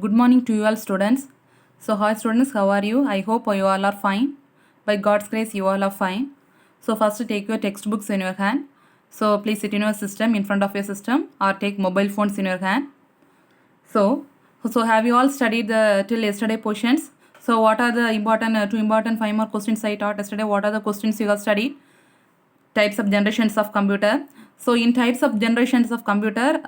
Good morning to you all students. So hi students, how are you? I hope you all are fine. By God's grace, you all are fine. So first take your textbooks in your hand. So please sit in your system, in front of your system, or take mobile phones in your hand. So have you all studied the till yesterday portions? So what are the important two important 5 more questions I taught yesterday? What are the questions you have studied? Types of generations of computer. So in types of generations of computer,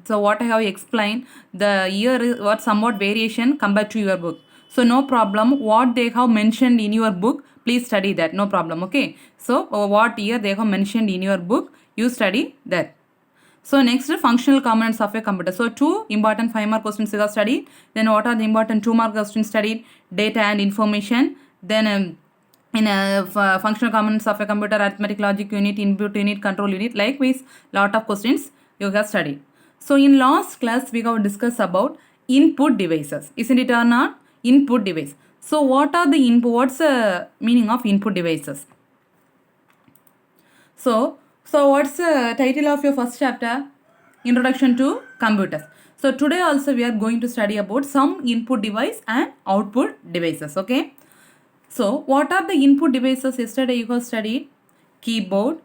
so what I have explained, the year is what somewhat variation compared to your book. So no problem, what they have mentioned in your book, please study that, no problem. Okay, so what year they have mentioned in your book, you study that. So next, functional components of a computer. So two important 5 more questions you have studied. Then what are the important 2 more questions studied? Data and information. Then in a functional components of a computer, arithmetic, logic unit, input unit, control unit. Likewise, lot of questions you have studied. So in last class we have discussed about input devices, isn't it or not? Input device. So what are the input? What's the meaning of input devices? So what's the title of your first chapter? Introduction to computers. So today also we are going to study about some input device and output devices. Okay. So what are the input devices? Yesterday you have studied keyboard,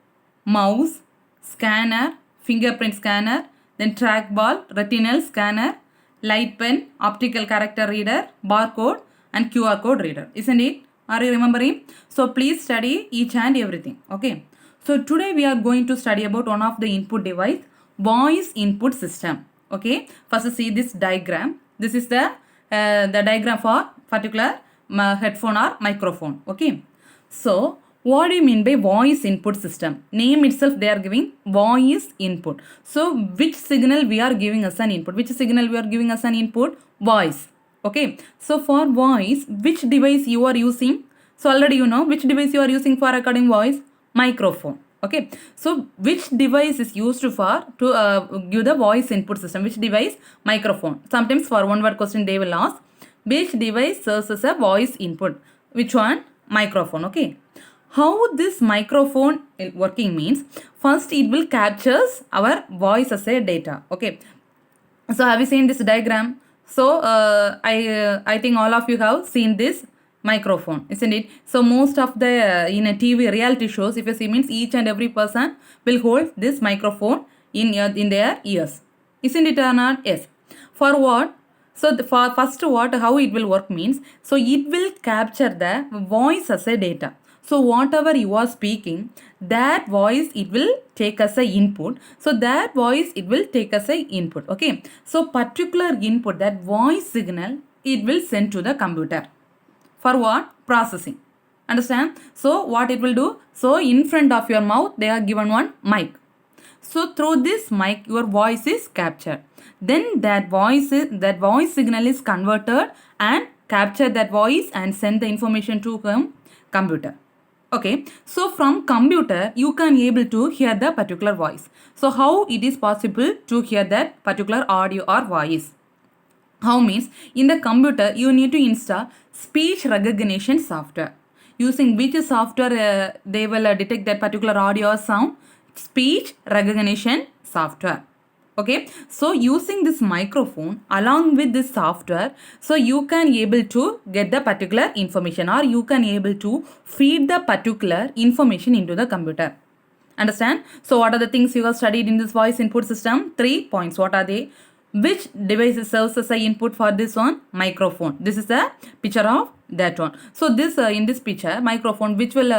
mouse, scanner, fingerprint scanner, then trackball, retinal scanner, light pen, optical character reader, barcode, and QR code reader. Isn't it? Are you remembering? So please study each and everything. Okay. So today we are going to study about one of the input device, voice input system. Okay. First see this diagram. This is the diagram for particular headphone or microphone. Okay. So what do you mean by voice input system? Name itself they are giving voice input. So which signal we are giving as an input? Which signal we are giving as an input? Voice. Okay. So for voice, which device you are using? So already you know which device you are using for recording voice? Microphone. Okay. So which device is used for to give the voice input system? Which device? Microphone. Sometimes for one word question they will ask which device serves as a voice input. Which one? Microphone. Okay. How this microphone working means, first it will captures our voice as a data. Okay. So have you seen this diagram? So I think all of you have seen this microphone, isn't it? So most of the in a TV reality shows, if you see, means each and every person will hold this microphone in their ears, isn't it or not? Yes. For what? So for first what how it will work means, so it will capture the voice as a data. So whatever you are speaking, that voice it will take as a input. So that voice it will take as a input. Okay. So particular input, that voice signal, it will send to the computer. For what? Processing. Understand? So what it will do? So in front of your mouth they are given one mic. So through this mic your voice is captured. Then that voice signal is converted and capture that voice and send the information to computer. Okay, so from computer you can able to hear the particular voice. So how it is possible to hear that particular audio or voice? How means, in the computer you need to install speech recognition software. Using which software they will detect that particular audio or sound? Speech recognition software. Okay, so using this microphone along with this software, so you can able to get the particular information or you can able to feed the particular information into the computer. Understand? So what are the things you have studied in this voice input system? 3 points. What are they? Which device serves as an input for this one? Microphone. This is the picture of that one. So this in this picture, microphone which will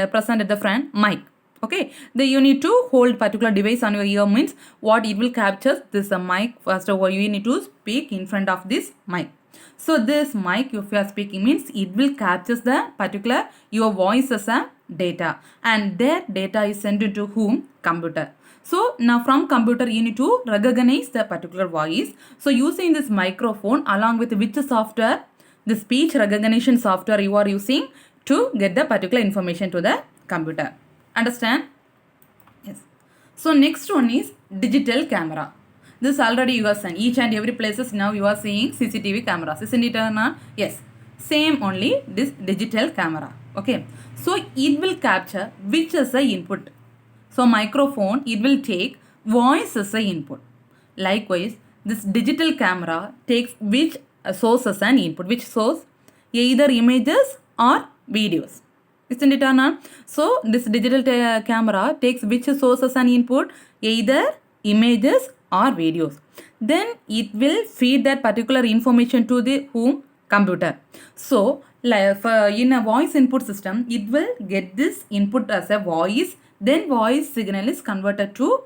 present at the front, mic. Okay, then you need to hold particular device on your ear means what it will capture this mic. First of all you need to speak in front of this mic. So this mic if you are speaking means it will capture the particular your voice as a data and that data is sent to whom? Computer. So now from computer you need to recognize the particular voice. So using this microphone along with which software? The speech recognition software you are using to get the particular information to the computer. Understand? Yes. So next one is digital camera. This already you are seen. Each and every places now you are seeing CCTV cameras. Isn't it or not? Yes. Same only this digital camera. Okay. So it will capture which as a input. So microphone it will take voice as a input. Likewise this digital camera takes which source as an input? Which source? Either images or videos. Isn't it or not? So this digital camera takes which source as an input? Either images or videos. Then it will feed that particular information to the whom? Computer. So in a voice input system, it will get this input as a voice. Then voice signal is converted to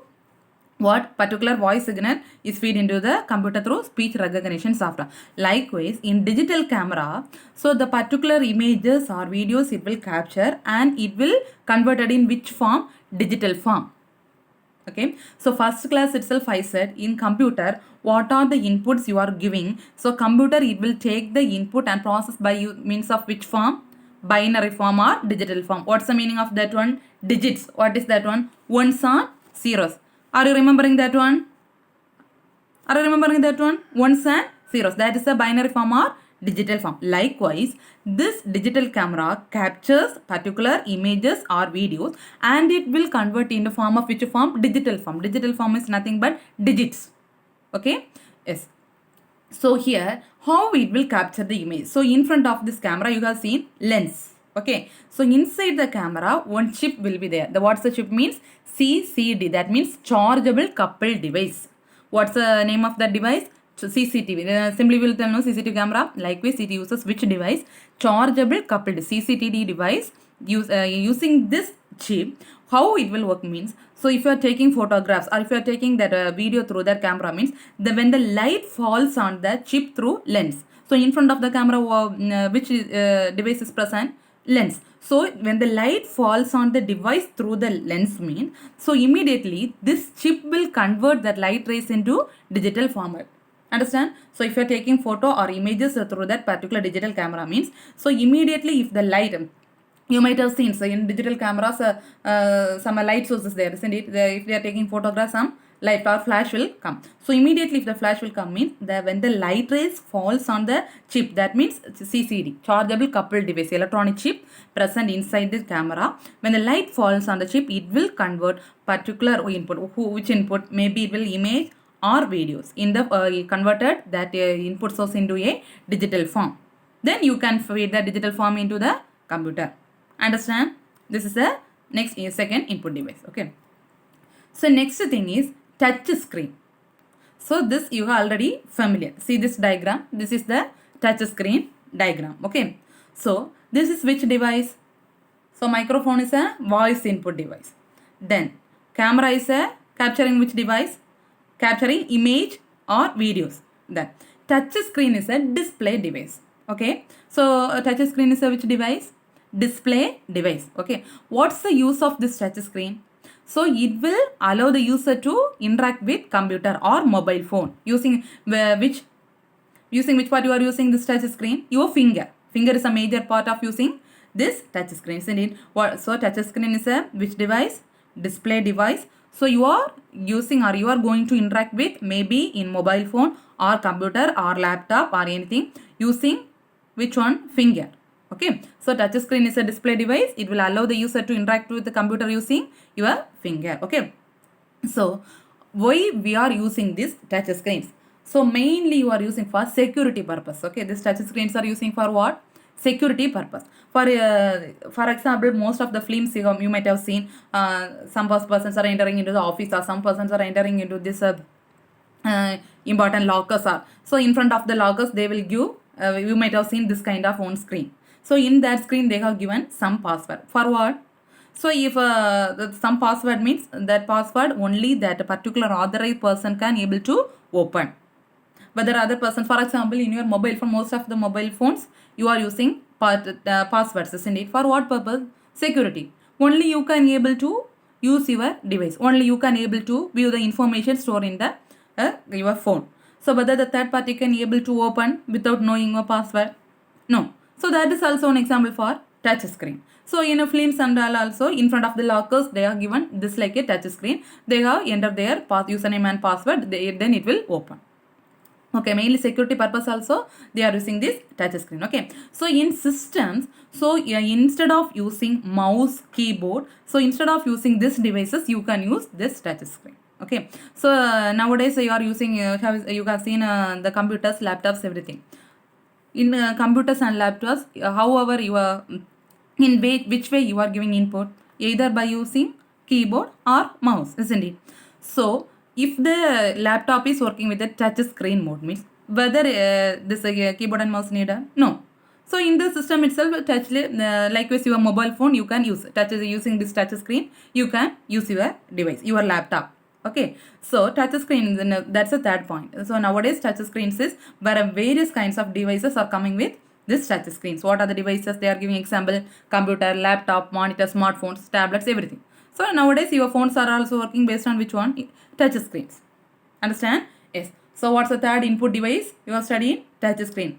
what? Particular voice signal is feed into the computer through speech recognition software. Likewise, in digital camera, so the particular images or videos it will capture and it will convert it in which form? Digital form. Okay, so first class itself I said in computer what are the inputs you are giving. So computer it will take the input and process by means of which form? Binary form or digital form. What's the meaning of that one? Digits. What is that one? Ones or zeros. Are you remembering that one? Are you remembering that one? Ones and zeros. That is the binary form or digital form. Likewise, this digital camera captures particular images or videos and it will convert into form of which form? Digital form. Digital form is nothing but digits. Okay? Yes. So here, how it will capture the image? So in front of this camera, you have seen lens. Okay. So inside the camera, one chip will be there. What's the chip means? CCD. That means chargeable coupled device. What's the name of that device? CCTV. Simply will tell no CCTV camera. Likewise, it uses which device? Chargeable coupled CCTV device. Using this chip, how it will work means, so if you are taking photographs or if you are taking that video through that camera means, when the light falls on the chip through lens. So in front of the camera, which device is present? Lens. So when the light falls on the device through the lens mean, so immediately this chip will convert that light rays into digital format. Understand? So if you are taking photo or images through that particular digital camera means, so immediately if the light, you might have seen, so in digital cameras some light sources there, isn't it? If they are taking photographs, some light or flash will come. So immediately if the flash will come means that when the light rays falls on the chip, that means CCD, chargeable coupled device, electronic chip present inside the camera. When the light falls on the chip, it will convert particular input. Which input? Maybe it will image or videos. In the converted that input source into a digital form. Then you can feed the digital form into the computer. Understand? This is the next second input device. Okay. So next thing is touch screen. So this you are already familiar. See this diagram. This is the touch screen diagram. Okay. So this is which device? So microphone is a voice input device. Then camera is a capturing which device? Capturing image or videos. Then touch screen is a display device. Okay. So touch screen is a which device? Display device. Okay. What's the use of this touch screen? So it will allow the user to interact with computer or mobile phone using which part you are using this touch screen? Your finger. Finger is a major part of using this touch screen, isn't it? So touch screen is a which device? Display device. So you are using or you are going to interact with maybe in mobile phone or computer or laptop or anything using which one? Finger. Okay. So touch screen is a display device. It will allow the user to interact with the computer using your finger. Okay. So why we are using this touch screens? So mainly you are using for security purpose. Okay. These touch screens are using for what? Security purpose. For example, most of the films you might have seen, some persons are entering into the office or some persons are entering into this important lockers are. So in front of the lockers they will give, you might have seen this kind of on screen. So in that screen they have given some password. For what? So if some password means that password only that particular authorized person can able to open. Whether other person, for example, in your mobile phone, most of the mobile phones you are using passwords, isn't it? For what purpose? Security. Only you can able to use your device. Only you can able to view the information stored in the your phone. So whether the third party can able to open without knowing your password? No. So that is also an example for touch screen. So in a films and all also in front of the lockers they are given this like a touch screen. They have entered their username and password. Then it will open. Okay, mainly security purpose also they are using this touch screen. Okay, so in systems, so instead of using mouse, keyboard, so instead of using this devices you can use this touch screen. Okay, so nowadays you are using you have seen the computers, laptops, everything. In computers and laptops, however you are in which way you are giving input, either by using keyboard or mouse, isn't it? So if the laptop is working with a touch screen mode, means whether this keyboard and mouse need a no. So in the system itself, touch likewise your mobile phone you can use touch using this touch screen. You can use your device, your laptop. Okay, so touch screen, that's the third point. So nowadays touch screens is where various kinds of devices are coming with this touch screens. What are the devices? They are giving example: computer, laptop, monitor, smartphones, tablets, everything. So nowadays your phones are also working based on which one? Touch screens. Understand? Yes. So what's the third input device? You are studying touch screen.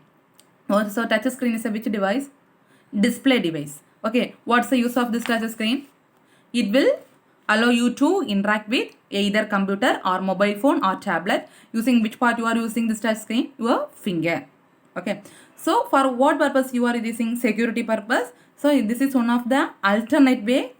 So touch screen is a which device? Display device. Okay. What's the use of this touch screen? It will allow you to interact with either computer or mobile phone or tablet. Using which part you are using this touch screen? Your finger. Okay. So for what purpose you are using? Security purpose. So this is one of the alternate way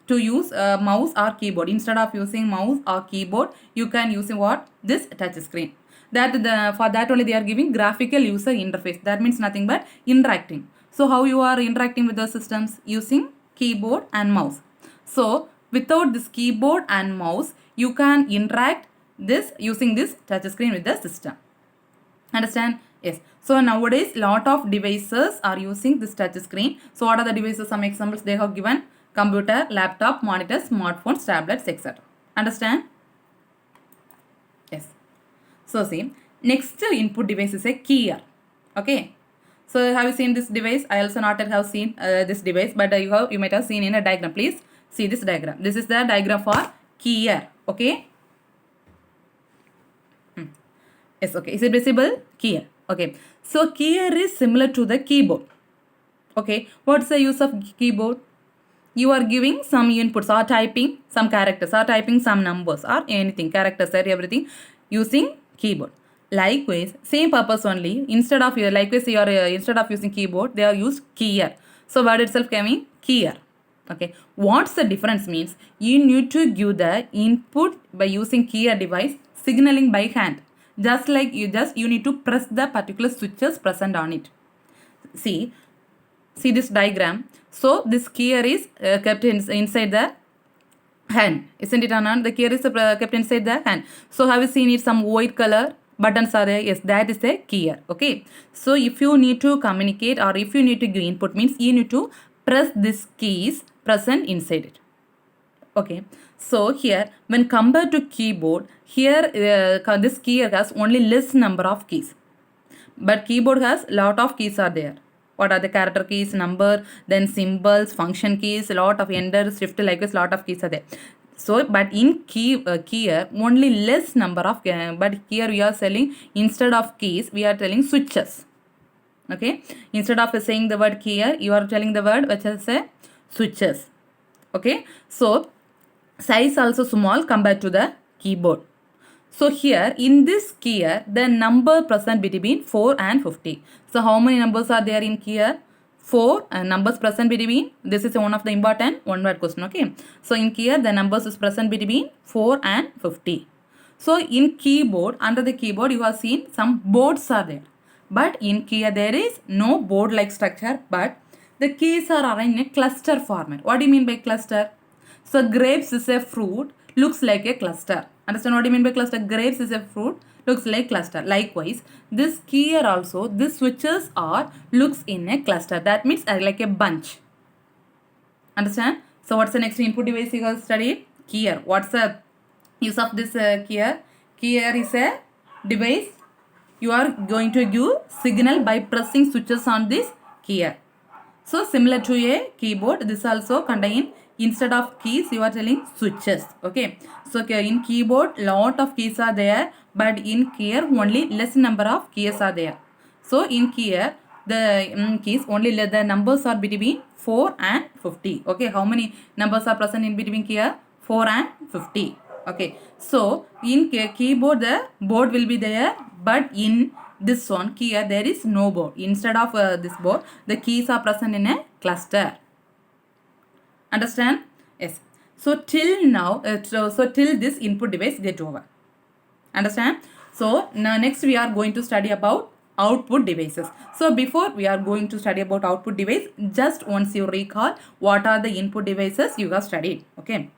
to use mouse or keyboard. Instead of using mouse or keyboard, you can use what? This touch screen. For that only they are giving graphical user interface. That means nothing but interacting. So how you are interacting with the systems? Using keyboard and mouse. So without this keyboard and mouse, you can interact this using this touch screen with the system. Understand? Yes. So nowadays lot of devices are using this touch screen. So what are the devices? Some examples they have given: computer, laptop, monitor, smartphones, tablets, etc. Understand? Yes. So see, next input device is a keyer. Okay. So have you seen this device? I also not have seen this device, but you might have seen in a diagram. Please see this diagram. This is the diagram for keyer. Okay. Yes. Okay. Is it visible? Keyer. Okay. So keyer is similar to the keyboard. Okay. What's the use of keyboard? You are giving some inputs or typing some characters or typing some numbers or anything, characters or everything using keyboard. Likewise, same purpose only. Instead of instead of using keyboard, they are used keyer. So word itself coming keyer. Okay. What's the difference means? You need to give the input by using keyer device, signaling by hand. Just like you need to press the particular switches present on it. See this diagram. So this keyer is kept inside the hand, isn't it, Anand? The keyer is kept inside the hand. So have you seen it? Some white color buttons are there. Yes, that is a keyer. Okay. So if you need to communicate or if you need to give input, means you need to press this keys present inside it. Okay. So here when compared to keyboard, here this keyer has only less number of keys, but keyboard has lot of keys are there. What are the character keys, number, then symbols, function keys, a lot of enter, shift, likewise lot of keys are there. So but in keyer only less number of but here we are selling, instead of keys we are telling switches. Okay, instead of saying the word keyer, you are telling the word which is a switches. Okay, so size also small compared to the keyboard. So here in this keyer, the number present between 4 and 50. So how many numbers are there in keyer? 4 numbers present between. This is one of the important one word question. Okay. So in keyer, the numbers is present between 4 and 50. So in keyboard, under the keyboard, you have seen some boards are there. But in keyer, there is no board like structure, but the keys are arranged in a cluster format. What do you mean by cluster? So grapes is a fruit, looks like a cluster. Understand what I mean by cluster? Grapes is a fruit, looks like cluster. Likewise, this keyer also, this switches are looks in a cluster. That means like a bunch. Understand? So what's the next input device you have studied? Keyer. What's the use of this keyer? Keyer is a device. You are going to give signal by pressing switches on this keyer. So similar to a keyboard, this also contain, instead of keys you are telling switches. Okay. So in keyboard lot of keys are there, but in keyer only less number of keys are there. So in keyer the keys only the numbers are between 4 and 50. Okay. How many numbers are present in between keyer? 4 and 50. Okay. So in keyboard the board will be there, but in this one keyer there is no board. Instead of this board, the keys are present in a cluster. Understand? Yes. So till now, so till this input device get over. Understand? So now next we are going to study about output devices. So before we are going to study about output device, just once you recall what are the input devices you have studied. Okay.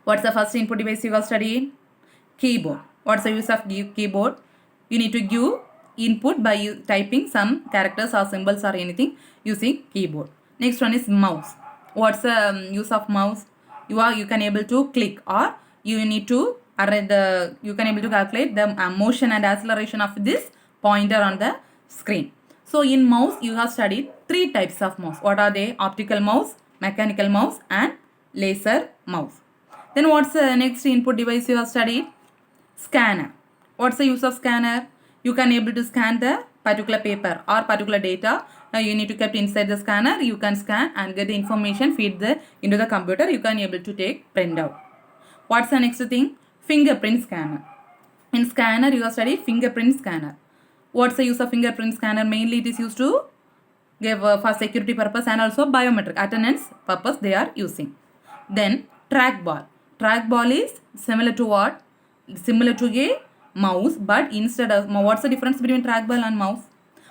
What's the first input device you have studied? Keyboard. What's the use of keyboard? You need to give input by typing some characters or symbols or anything using keyboard. Next one is mouse. What's the use of mouse? You can able to click, or you need to you can able to calculate the motion and acceleration of this pointer on the screen. So in mouse you have studied three types of mouse. What are they? Optical mouse, mechanical mouse and laser mouse. Then what's the next input device you have studied? Scanner. What's the use of scanner? You can able to scan the particular paper or particular data. Now you need to keep inside the scanner. You can scan and get the information, feed into the computer. You can able to take printout. What's the next thing? Fingerprint scanner. In scanner you have studied fingerprint scanner. What's the use of fingerprint scanner? Mainly it is used to give for security purpose and also biometric attendance purpose they are using. Then trackball. Trackball is similar to what? Similar to a mouse, but instead of what's the difference between trackball and mouse?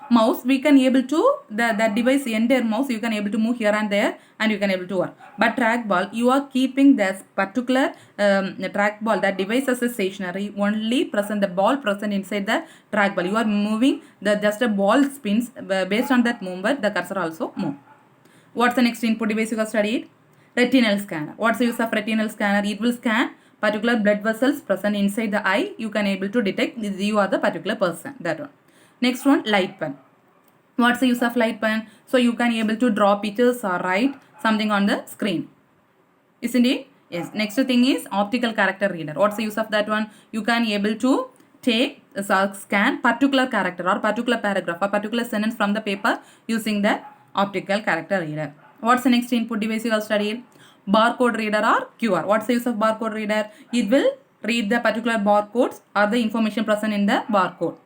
Mouse we can able to that device, entire mouse you can able to move here and there and you can able to work. But trackball you are keeping this particular trackball, that device as a stationary, only present the ball present inside the trackball. You are moving the just a ball spins based on that movement the cursor also move. What's the next input device you have studied? Retinal scanner. What's the use of retinal scanner? It will scan particular blood vessels present inside the eye. You can able to detect you are the particular person. That one. Next one, light pen. What's the use of light pen? So you can able to draw pictures or write something on the screen. Isn't it? Yes. Next thing is optical character reader. What's the use of that one? You can able to take scan particular character or particular paragraph or particular sentence from the paper using the optical character reader. What's the next input device you have studied? Barcode reader or QR. What's the use of barcode reader? It will read the particular barcodes or the information present in the barcode.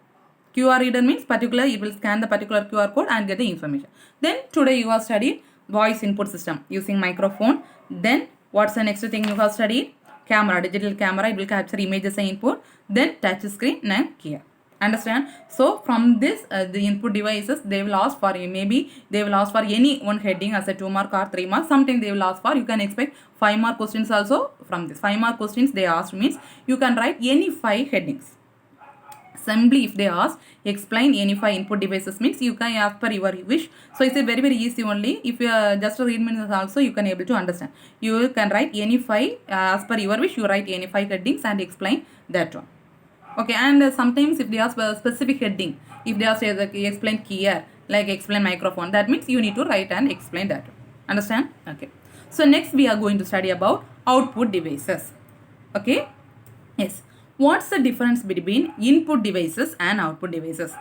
QR reader means particular, it will scan the particular QR code and get the information. Then today you have studied voice input system using microphone. Then what's the next thing you have studied? Camera, digital camera, it will capture images and input. Then touch screen and key. Understand? So from this the input devices they will ask for maybe they will ask for any one heading as a 2 mark or 3 mark. Something they will ask for. You can expect 5 mark questions also from this. 5 mark questions they asked means you can write any 5 headings. Simply if they ask explain any 5 input devices means you can ask per your wish. So it's a very easy only. If you just read minutes also you can able to understand. You can write any 5 as per your wish. You write any 5 headings and explain that one. Okay, and sometimes if they ask a specific heading, if they ask explain keyer, like explain microphone, that means you need to write and explain that. Understand? Okay. So next we are going to study about output devices. Okay. Yes. What's the difference between input devices and output devices?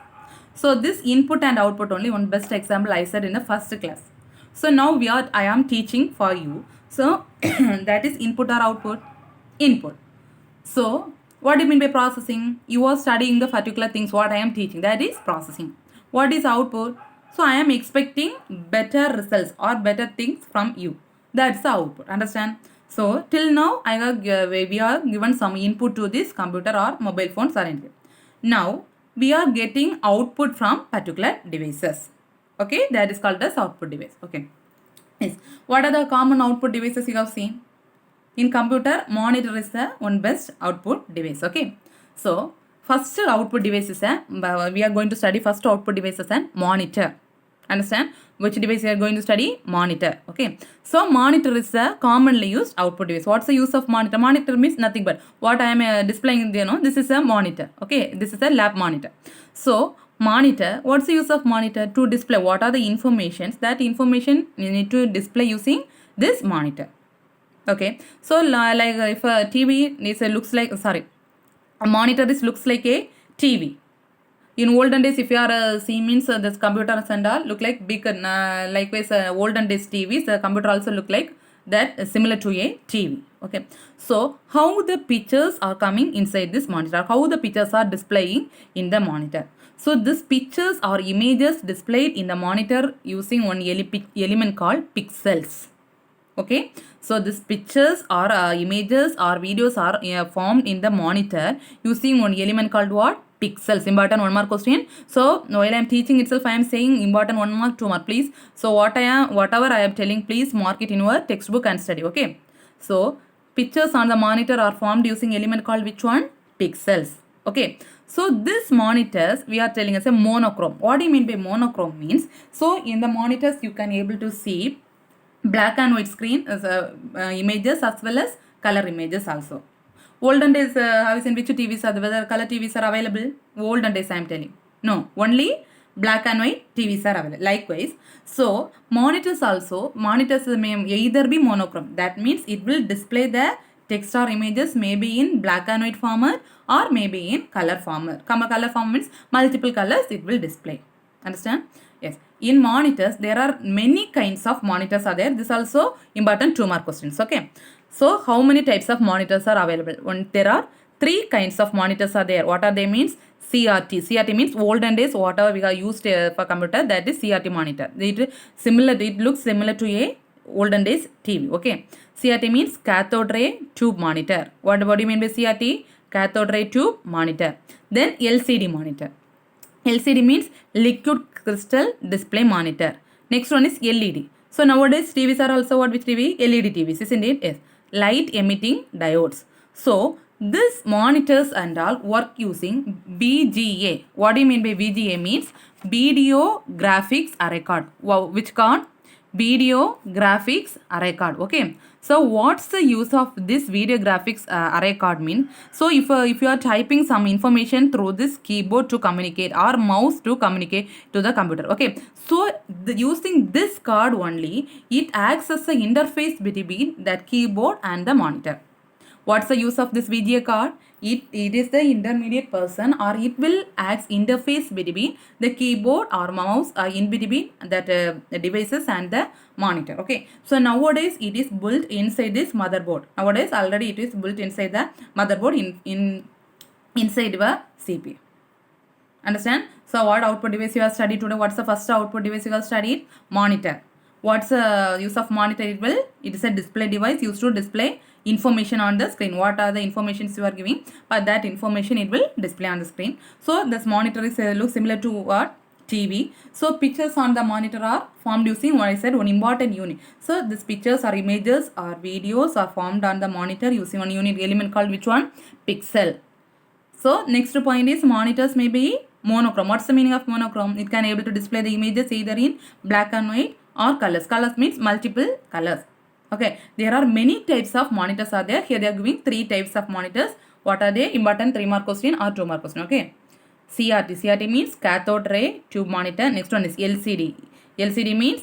So this input and output only one best example I said in the first class. So now I am teaching for you. So that is input or output? Input. So what do you mean by processing? You are studying the particular things what I am teaching. That is processing. What is output? So I am expecting better results or better things from you. That's the output. Understand? So till now we are given some input to this computer or mobile phones or anything. Now we are getting output from particular devices. Okay, that is called as output device. Okay. Yes. What are the common output devices you have seen? In computer, monitor is the one best output device. Okay. So first output device is we are going to study first output device as a monitor. Understand? Which device we are going to study? Monitor. Okay. So monitor is a commonly used output device. What's the use of monitor? Monitor means nothing but what I am displaying, this is a monitor. Okay. This is a lab monitor. So monitor, what's the use of monitor? To display what are the informations. That information you need to display using this monitor. Okay. So like if a TV is looks like, a monitor looks like a TV. In olden days, if you are Siemens, this computers and all look like big, likewise olden days TVs, the computer also look like that, similar to a TV. Okay. So how the pictures are coming inside this monitor, how the pictures are displaying in the monitor. So these pictures or images displayed in the monitor using one element called pixels. Okay, so these pictures or images or videos are formed in the monitor using one element called what? Pixels. Important 1 mark question. So while I am teaching itself, I am saying important 1 mark, 2 mark, please. So whatever I am telling, please mark it in your textbook and study. Okay, so pictures on the monitor are formed using element called which one? Pixels. Okay, so this monitors we are telling as a monochrome. What do you mean by monochrome? Means, so in the monitors you can able to see black and white screen images as well as color images also. Olden days, how is in which TVs are, whether color TVs are available? Olden days I am telling. No, only black and white TVs are available. Likewise, so monitors also, monitors may either be monochrome. That means it will display the text or images maybe in black and white format or maybe in color format. Color format means multiple colors it will display. Understand? Yes. In monitors, there are many kinds of monitors are there. This also important 2 mark questions. Okay. So how many types of monitors are available? There are 3 kinds of monitors are there. What are they? Means CRT. CRT means olden days whatever we have used for computer, that is CRT monitor. It looks similar to a olden days TV. Okay. CRT means cathode ray tube monitor. What do you mean by CRT? Cathode ray tube monitor. Then LCD monitor. LCD means liquid crystal display monitor. Next one is LED. So nowadays TVs are also what? Which TV? LED TVs, isn't it? Yes. Light emitting diodes. So this monitors and all work using VGA. What do you mean by VGA? Means video graphics array card. Wow, which card? Video graphics array card. Okay, so what's the use of this video graphics array card mean? So if you are typing some information through this keyboard to communicate or mouse to communicate to the computer. Okay, so using this card only, it acts as an interface between that keyboard and the monitor. What's the use of this VGA card? It is the intermediate person, or it will act interface between the keyboard or mouse in between that devices and the monitor. Okay, so nowadays it is built inside this motherboard. Nowadays already it is built inside the motherboard inside your CPU. Understand? So what output device you have studied today? What's the first output device you have studied? Monitor. What's the use of monitor? It is a display device used to display information on the screen. What are the informations you are giving? But that information it will display on the screen. So this monitor is looks similar to what? TV. So pictures on the monitor are formed using what I said, one important unit. So these pictures or images or videos are formed on the monitor using one unit element called which one? Pixel. So next point is monitors may be monochrome. What's the meaning of monochrome? It can able to display the images either in black and white or colors. Colors means multiple colors. Okay, there are many types of monitors are there. Here they are giving 3 types of monitors. What are they? Important 3 mark question or 2 mark question. Okay, CRT. CRT means cathode ray tube monitor. Next one is LCD. LCD means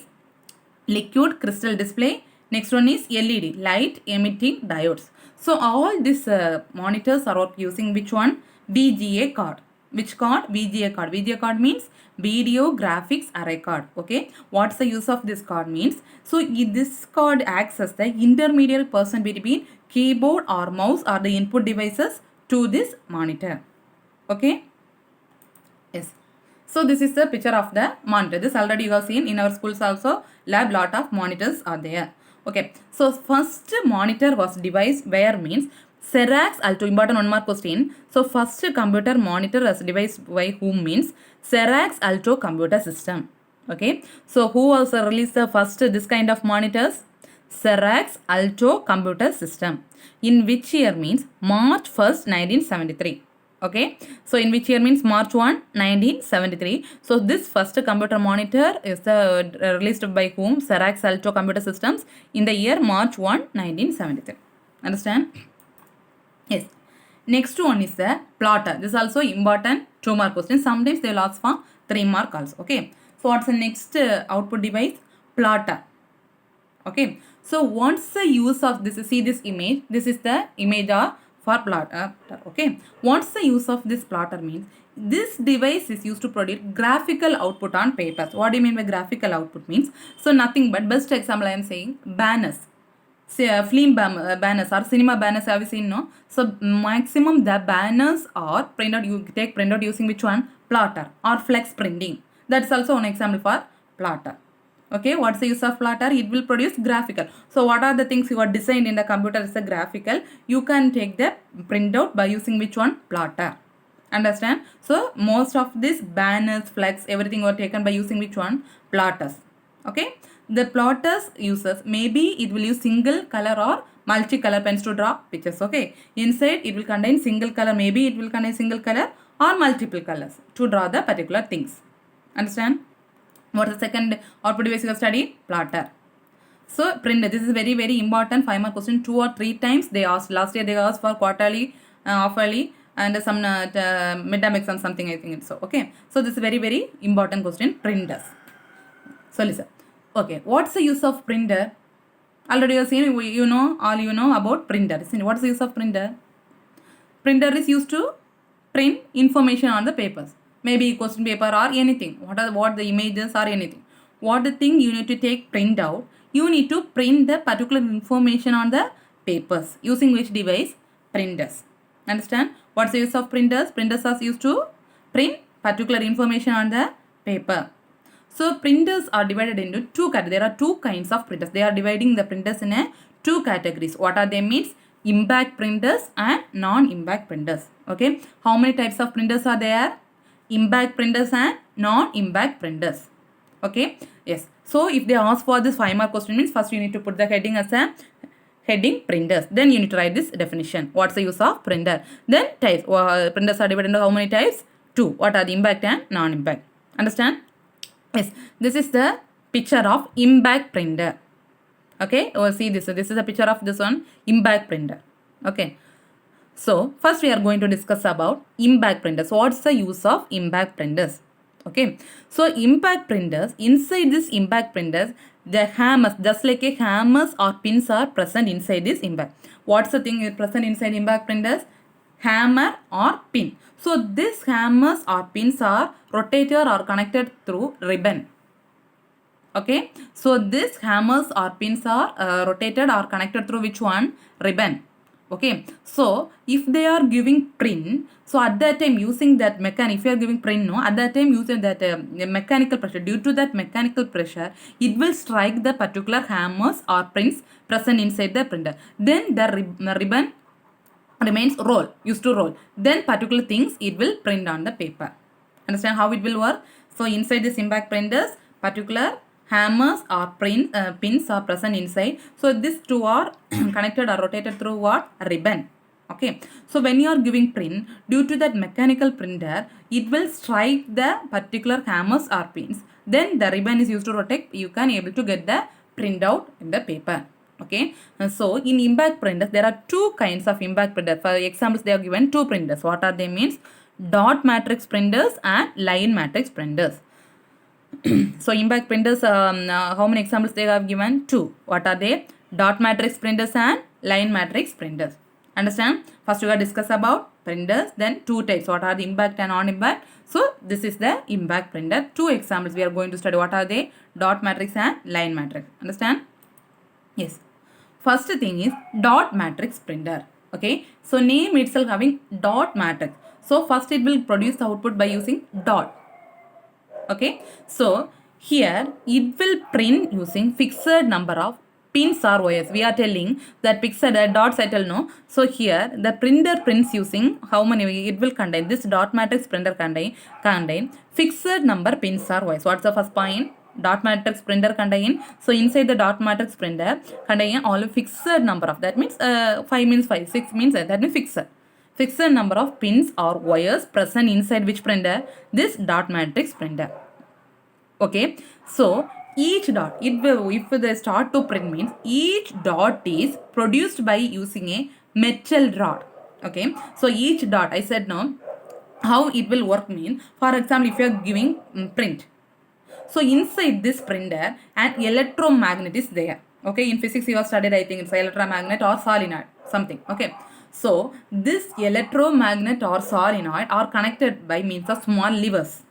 liquid crystal display. Next one is LED, light emitting diodes. So all these monitors are using which one? VGA card. Which card? VGA card. VGA card means video graphics array card. Okay, what's the use of this card? Means, so this card acts as the intermediate person between keyboard or mouse or the input devices to this monitor. Okay, yes. So this is the picture of the monitor. This already you have seen in our schools also. Lab lot of monitors are there. Okay, so first monitor was devised where means Xerox Alto. Important 1 mark question. So first computer monitor was devised by whom? Means Xerox Alto computer system. Okay, so who also released the first this kind of monitors? Xerox Alto computer system. In which year? Means March 1st 1973. Okay, so in which year? Means March 1 1973. So this first computer monitor is released by whom? Xerox Alto computer systems in the year March 1 1973. Understand? Yes. Next one is the plotter. This is also important 2 mark question. Sometimes they will ask for 3 mark also. Okay, so what's the next output device? Plotter. Okay, so what's the use of this? See this image. This is the image for plotter. Okay, what's the use of this plotter? Means this device is used to produce graphical output on papers. What do you mean by graphical output? Means, so nothing but best example I am saying banners. Say film banners or cinema banners, have you seen? No. So maximum the banners are printed. You take printout using which one? Plotter or flex printing. That's also one example for plotter. Okay, what's the use of plotter? It will produce graphical. So what are the things you are designed in the computer as a graphical? You can take the printout by using which one? Plotter. Understand? So most of this banners, flags, everything were taken by using which one? Plotters. Okay. The plotters uses, maybe it will use single color or multicolor pens to draw pictures. Okay. Inside it will contain single color, maybe it will contain single color or multiple colors to draw the particular things. Understand? What is the second output device you have studied? Plotter. So print, this is very very important 5-mark question. 2 or 3 times they asked. Last year they asked for quarterly, half-yearly and some midterm exam something I think it's so. Okay. So this is very very important question. Printers. So listen. Okay. What's the use of printer? Already you have seen, you know, all you know about printer. What's the use of printer? Printer is used to print information on the papers. Maybe question paper or anything. What the images or anything. What the thing you need to take print out. You need to print the particular information on the papers. Using which device? Printers. Understand? What's the use of printers? Printers are used to print particular information on the paper. So printers are divided into two categories. There are two kinds of printers. They are dividing the printers in two categories. What are they means? Impact printers and non-impact printers. Okay. How many types of printers are there? Impact printers and non-impact printers. Okay. Yes. So if they ask for this 5-mark question means first you need to put the heading as a heading printers. Then you need to write this definition. What's the use of printer? Then types. Printers are divided into how many types? 2. What are the impact and non-impact? Understand? Yes. This is the picture of impact printer. Okay. See this. This is a picture of this one. Impact printer. Okay. So first we are going to discuss about impact printers. What's the use of impact printers? Okay. So impact printers, inside this impact printers, the hammers, just like a hammers or pins are present inside this impact. What's the thing present inside impact printers? Hammer or pin. So these hammers or pins are rotated or connected through ribbon. Okay. So these hammers or pins are rotated or connected through which one? Ribbon. Okay. So if they are giving print, so at that time using that if you are giving print, no, at that time using that mechanical pressure, due to that mechanical pressure, it will strike the particular hammers or prints present inside the printer. Then the ribbon remains used to roll. Then particular things it will print on the paper. Understand how it will work? So inside this impact printers, particular hammers or pins are present inside. So these two are connected or rotated through what? Ribbon. Okay. So when you are giving print, due to that mechanical printer, it will strike the particular hammers or pins. Then the ribbon is used to rotate. You can able to get the printout in the paper. Okay. So in impact printers, there are two kinds of impact printers. For examples, they are given two printers. What are they means? Dot matrix printers and line matrix printers. So impact printers, how many examples they have given? 2. What are they? Dot matrix printers and line matrix printers. Understand? First we will discuss about printers, then 2 types. What are the impact and non-impact? So this is the impact printer. 2 examples we are going to study. What are they? Dot matrix and line matrix. Understand? Yes. First thing is dot matrix printer. Okay. So name itself having dot matrix. So first it will produce the output by using dot. Okay. So here it will print using fixed number of pins or wires. We are telling that fixed dots I tell no. So here the printer prints using how many? It will contain this dot matrix printer contain fixed number pins or wires. What's the first point? Dot matrix printer contain. So inside the dot matrix printer contain all fixed number of, that means 5 means 5, 6 means that means fixed number of pins or wires present inside which printer? This dot matrix printer. Okay. So each dot, if they start to print means each dot is produced by using a metal rod. Okay. So each dot, I said no, how it will work mean, for example, if you are giving print. So inside this printer an electromagnet is there. Okay. In physics you have studied, I think it's electromagnet or solenoid something. Okay. So this electromagnet or solenoid are connected by means of small levers.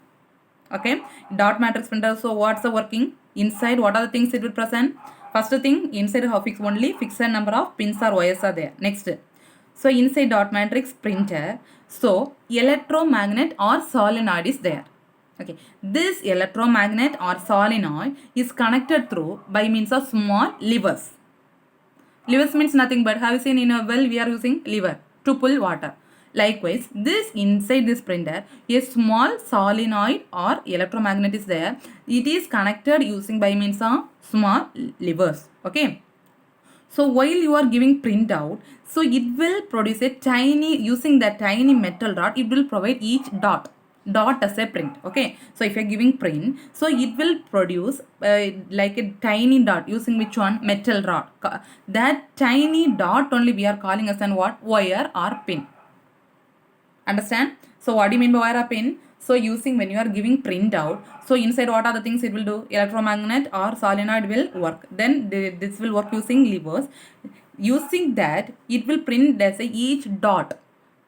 Okay. Dot matrix printer. So what's the working? Inside what are the things it will present? First thing, inside how fixed only fixed number of pins or wires are there. Next. So inside dot matrix printer, so electromagnet or solenoid is there. Okay, this electromagnet or solenoid is connected through by means of small levers. Levers means nothing but, have you seen in a well we are using lever to pull water. Likewise, this inside this printer, a small solenoid or electromagnet is there. It is connected using by means of small levers. Okay. So while you are giving printout, so it will produce a tiny, using that tiny metal rod, it will provide each dot as a print. Okay, so if you're giving print, so it will produce like a tiny dot using which one? Metal rod. That tiny dot only we are calling as an what? Wire or pin. Understand? So what do you mean by wire or pin? So using when you are giving printout, so inside what are the things it will do? Electromagnet or solenoid will work. Then this will work using levers. Using that, it will print as a each dot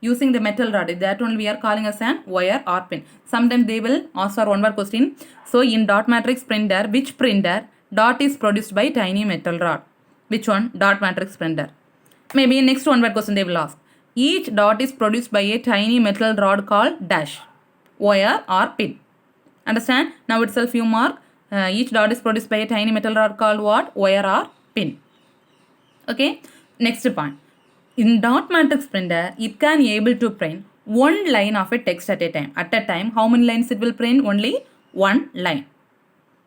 using the metal rod. That only we are calling as an wire or pin. Sometimes they will ask for one more question. So in dot matrix printer, which printer dot is produced by tiny metal rod? Which one? Dot matrix printer. Maybe next one word question they will ask. Each dot is produced by a tiny metal rod called dash, wire or pin. Understand? Now itself you mark. Each dot is produced by a tiny metal rod called what? Wire or pin. Okay. Next point. In dot matrix printer, it can able to print one line of a text at a time. At a time, how many lines it will print? Only one line.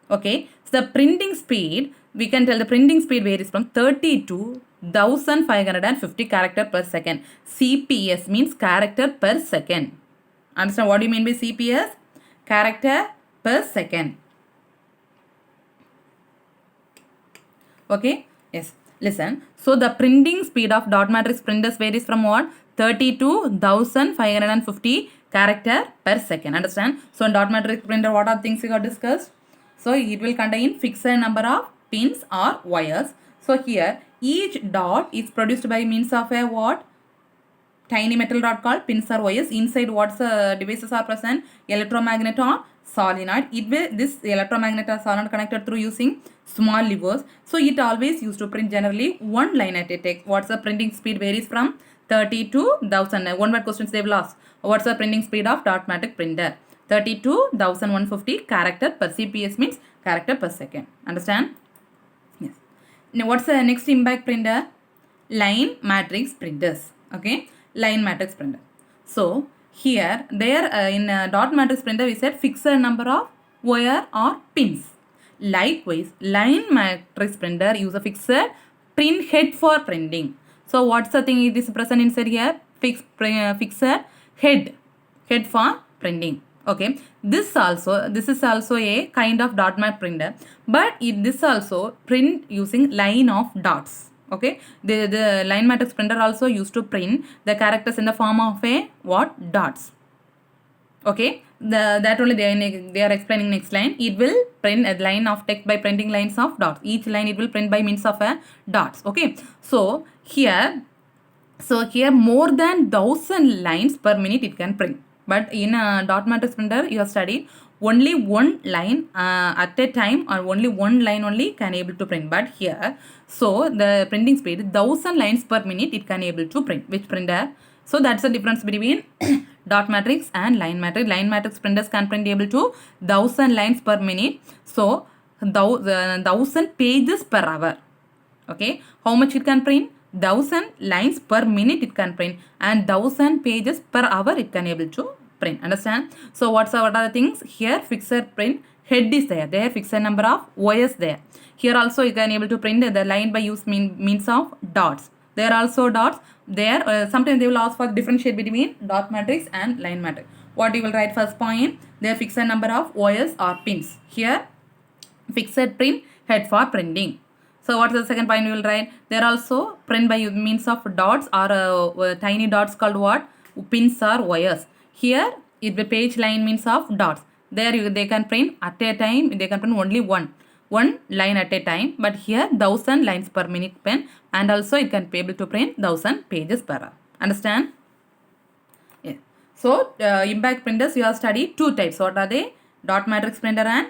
Okay. So the printing speed, we can tell the printing speed varies from 30 to 1550 character per second. CPS means character per second. Understand what do you mean by CPS? Character per second. Okay. Yes. Listen. So the printing speed of dot matrix printers varies from what? 30 to 1550 character per second. Understand? So in dot matrix printer, what are things we got discussed? So it will contain fixed number of pins or wires. So here each dot is produced by means of a what? Tiny metal rod called pins or wires. Inside what devices are present? Electromagnet or solenoid. It will, this electromagnet or solenoid connected through using small levers. So it always used to print generally one line at a time. What's the printing speed varies from 30 to 1000. One word questions they will ask. What's the printing speed of dot matrix printer? 30 to 1150 character per CPS means character per second. Understand? Yes. Now what's the next impact printer? Line matrix printers. Okay. Line matrix printer. So here there in dot matrix printer we said fixed number of wire or pins. Likewise, line matrix printer use a fixed print head for printing. So what's the thing it is present inside here? Fixed head for printing. Okay, this is also a kind of dot matrix printer, but this also print using line of dots. Okay, the line matrix printer also used to print the characters in the form of a what? Dots. Okay, that only they are explaining next line. It will print a line of text by printing lines of dots. Each line it will print by means of a dots. Okay, so here more than 1000 lines per minute it can print. But in a dot matrix printer you have studied only one line at a time, or only one line only can able to print. But here, so the printing speed 1000 lines per minute it can able to print. Which printer? So that's the difference between dot matrix and line matrix. Line matrix printers can print able to 1000 lines per minute. So 1000 pages per hour. Okay, how much it can print? 1000 lines per minute it can print, and 1000 pages per hour it can able to print. Understand? So what are the things? Here fixed print head is there. There fixed number of wires there. Here also you can able to print the line by use means of dots. There are also dots there. Sometimes they will ask for differentiate between dot matrix and line matrix. What you will write first point? There fixed number of wires or pins. Here fixed print head for printing. So what's the second point you will write? There also print by means of dots or tiny dots called what? Pins or wires. Here it will page line means of dots. There they can print at a time. They can print only one line at a time. But here 1000 lines per minute pen, and also it can be able to print 1000 pages per hour. Understand? Yeah. So impact printers you have studied two types. What are they? Dot matrix printer and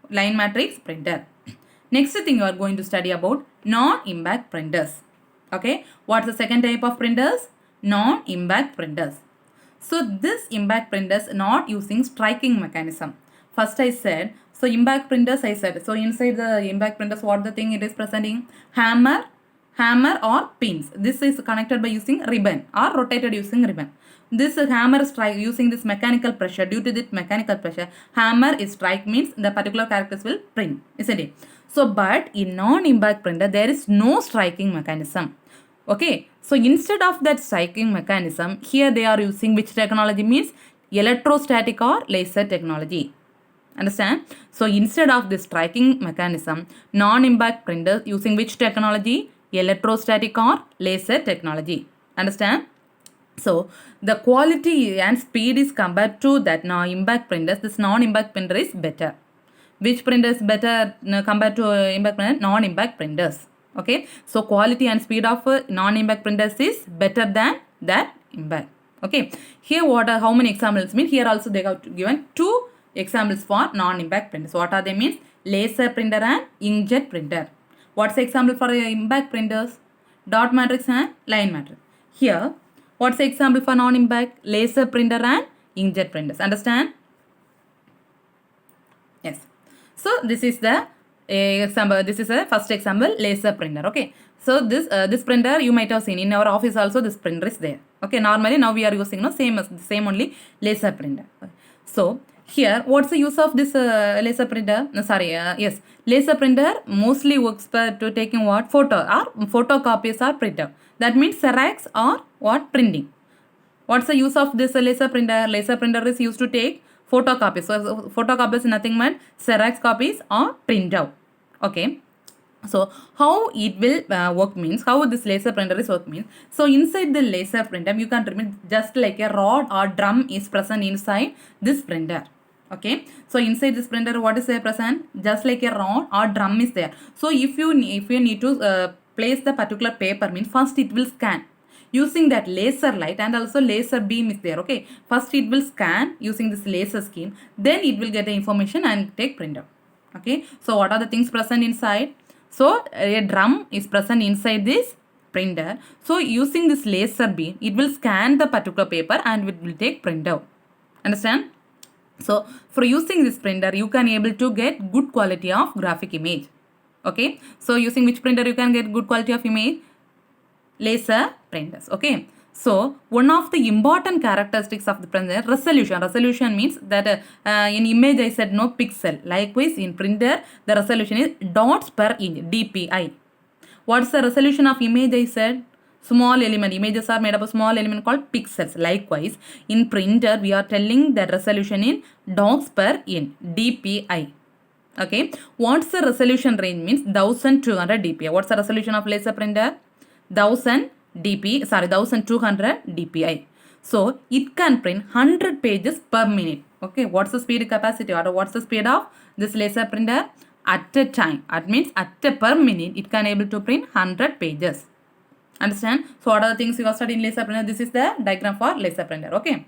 line matrix printer. Next thing you are going to study about non-impact printers. Okay, what's the second type of printers? Non-impact printers. So this impact printers not using striking mechanism. First I said, so impact printers I said. So inside the impact printers, what the thing it is presenting? Hammer or pins. This is connected by using ribbon or rotated using ribbon. This hammer strike using this mechanical pressure. Due to this mechanical pressure, hammer is strike means the particular characters will print, isn't it? So, but in non-impact printer, there is no striking mechanism. Okay, so instead of that striking mechanism, here they are using which technology means electrostatic or laser technology. Understand? So instead of this striking mechanism, non-impact printers using which technology? Electrostatic or laser technology. Understand? So the quality and speed is compared to that non-impact printers. This non-impact printer is better. Which printer is better compared to impact printer? Non-impact printers. Okay. So quality and speed of non-impact printers is better than that impact. Okay. Here what are how many examples mean? Here also they have given two examples for non-impact printers. What are they means? Laser printer and inkjet printer. What's the example for impact printers? Dot matrix and line matrix. Here, what's the example for non-impact? Laser printer and inkjet printers. Understand? Yes. So this is the example. This is a first example, laser printer. Okay. So this printer you might have seen in our office also. This printer is there. Okay. Normally now we are using same only laser printer. So here, what's the use of this laser printer? Yes, laser printer mostly works to taking what? Photo or photocopies or printer. That means Xerox or what? Printing. What's the use of this laser printer? Laser printer is used to take photocopies. So photocopies is nothing but Xerox copies or printout. Okay. So how it will work means, how this laser printer is work means, so inside the laser printer you can remember just like a rod or drum is present inside this printer. Okay, so inside this printer what is there present? Just like a rod or drum is there. So if you need to place the particular paper means first it will scan using that laser light and also laser beam is there. Okay, first it will scan using this laser scheme, then it will get the information and take printer. Okay, so what are the things present inside? So a drum is present inside this printer. So using this laser beam, it will scan the particular paper and it will take printout. Understand? So for using this printer, you can able to get good quality of graphic image. Okay. So using which printer you can get good quality of image? Laser printers. Okay. So one of the important characteristics of the printer, resolution. Resolution means that in image I said no pixel. Likewise in printer the resolution is dots per inch, DPI. What's the resolution of image I said? Small element. Images are made up of small element called pixels. Likewise in printer we are telling that resolution in dots per inch, DPI. Okay. What's the resolution range means? 1200 DPI. What's the resolution of laser printer? 1200 DPI. So it can print 100 pages per minute. Okay, what's the speed capacity or what's the speed of this laser printer? At a time. That means at a per minute it can able to print 100 pages. Understand? So what are the things you have studied in laser printer? This is the diagram for laser printer. Okay.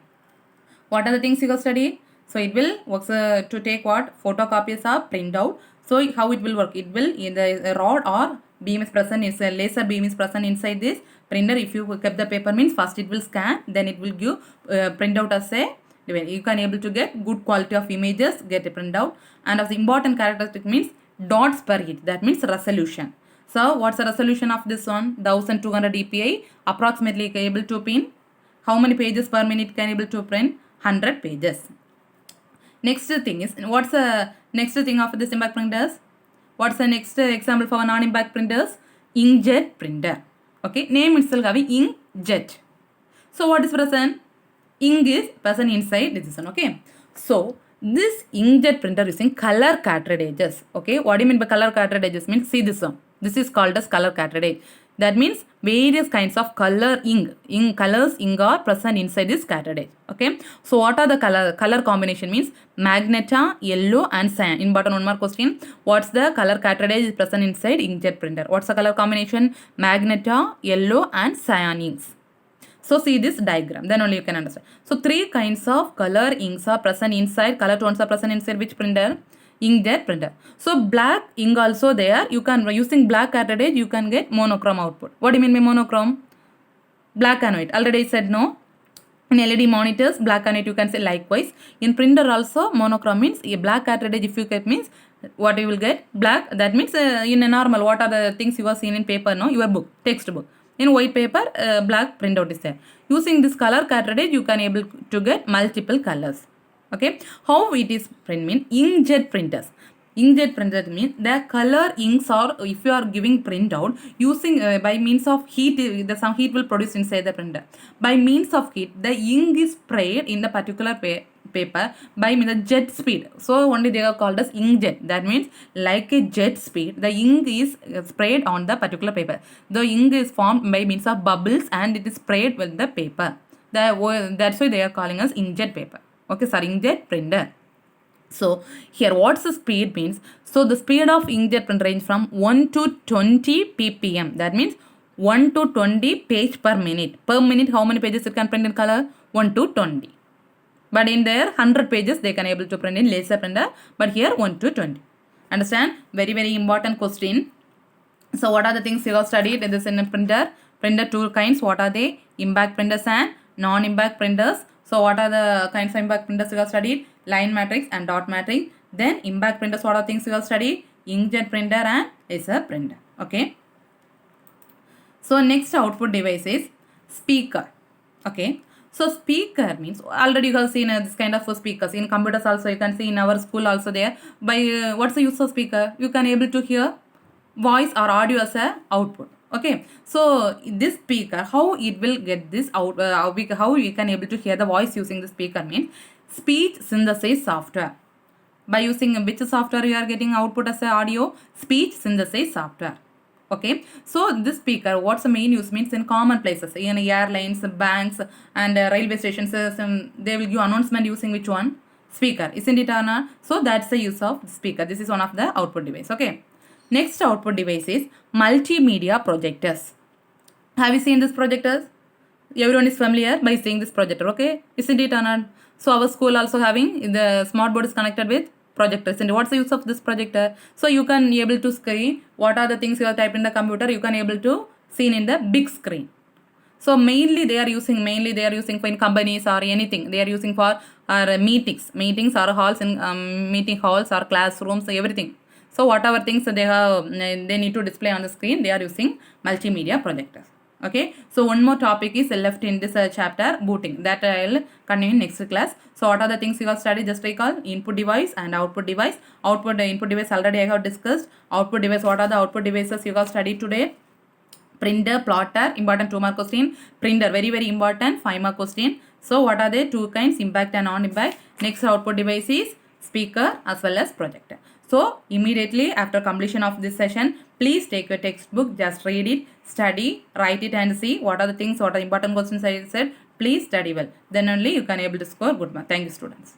What are the things you have studied? So it will works to take what? Photocopies or printout. So how it will work? It will in the rod or beam is present, is a laser beam is present inside this printer. If you kept the paper means first it will scan, then it will give printout as a, you can able to get good quality of images, get a printout. And of the important characteristic means dots per inch, that means resolution. So what's the resolution of this one? 1200 dpi, approximately able to print how many pages per minute can able to print? 100 pages. Next thing is, what's the next thing of this impact printers? What's the next example for non-impact printers? Inkjet printer. Okay, name itself having inkjet. So what is present? Ink is present inside this one. Okay, so this inkjet printer using color cartridges. Okay, what do you mean by color cartridges? Means see this one. This is called as color cartridge. That means various kinds of color ink. Colors ink are present inside this cartridge. Okay. So what are the color combination means? Magenta, yellow and cyan. In bottom one more question. What's the color cartridge is present inside inkjet printer? What's the color combination? Magenta, yellow and cyan inks. So see this diagram, then only you can understand. So three kinds of color inks are present inside. Color tones are present inside which printer? Inkjet printer. So black ink also there. You can using black cartridge you can get monochrome output. What do you mean by monochrome? Black and white. Already I said no. In LED monitors, black and white you can say likewise. In printer also, monochrome means a black cartridge if you get means what you will get black. That means in a normal what are the things you are seen in paper, no, your book, textbook. In white paper, black printout is there. Using this color cartridge you can able to get multiple colors. Okay, how it is print mean inkjet printers. Inkjet printer means the color inks, or if you are giving printout using by means of heat, some heat will produce inside the printer. By means of heat, the ink is sprayed in the particular paper by means of jet speed. So only they are called as inkjet. That means like a jet speed, the ink is sprayed on the particular paper. The ink is formed by means of bubbles and it is sprayed with the paper. That's why they are calling us inkjet paper. Okay, sorry, inkjet printer. So here what's the speed means? So the speed of inkjet print range from 1 to 20 ppm. That means 1 to 20 page per minute. Per minute how many pages it can print in color? 1 to 20. But in there 100 pages they can able to print in laser printer. But here 1 to 20. Understand? Very very important question. So what are the things you have studied in this in a printer? Printer two kinds. What are they? Impact printers and non-impact printers. So what are the kinds of impact printers you have studied? Line matrix and dot matrix. Then impact printers, what are things you have studied? Inkjet printer and laser printer. Okay. So next output device is speaker. Okay. So speaker means already you have seen this kind of speakers in computers also. You can see in our school also there. By what's the use of speaker? You can able to hear voice or audio as a output. Okay, so this speaker, how it will get this out, how we can able to hear the voice using the speaker means speech synthesis software. By using which software you are getting output as a audio? Speech synthesis software. Okay, so this speaker, what's the main use means in common places, in airlines, banks and railway stations, they will give announcement using which one? Speaker, isn't it or not? So that's the use of the speaker. This is one of the output device. Okay, next output device is multimedia projectors. Have you seen this projectors? Everyone is familiar by seeing this projector. Okay, isn't it or not? So our school also having the smart board is connected with projectors. And what's the use of this projector? So you can able to screen what are the things you have typed in the computer, you can able to see in the big screen. So mainly they are using for in companies or anything. They are using for meetings or halls in meeting halls or classrooms, everything. So whatever things they need to display on the screen, they are using multimedia projectors. Okay, so one more topic is left in this chapter, booting, that I will continue in next class. So what are the things you have studied? Just recall input device and output device. Input device already I have discussed. Output device, what are the output devices you have studied today? Printer, plotter, important 2 mark question. Printer, very very important, 5 mark question. So what are they? Two kinds, impact and non-impact. Next output device is speaker as well as projector. So immediately after completion of this session, please take your textbook, just read it, study, write it and see what are the things, what are important questions I said. Please study well. Then only you can able to score good mark. Thank you students.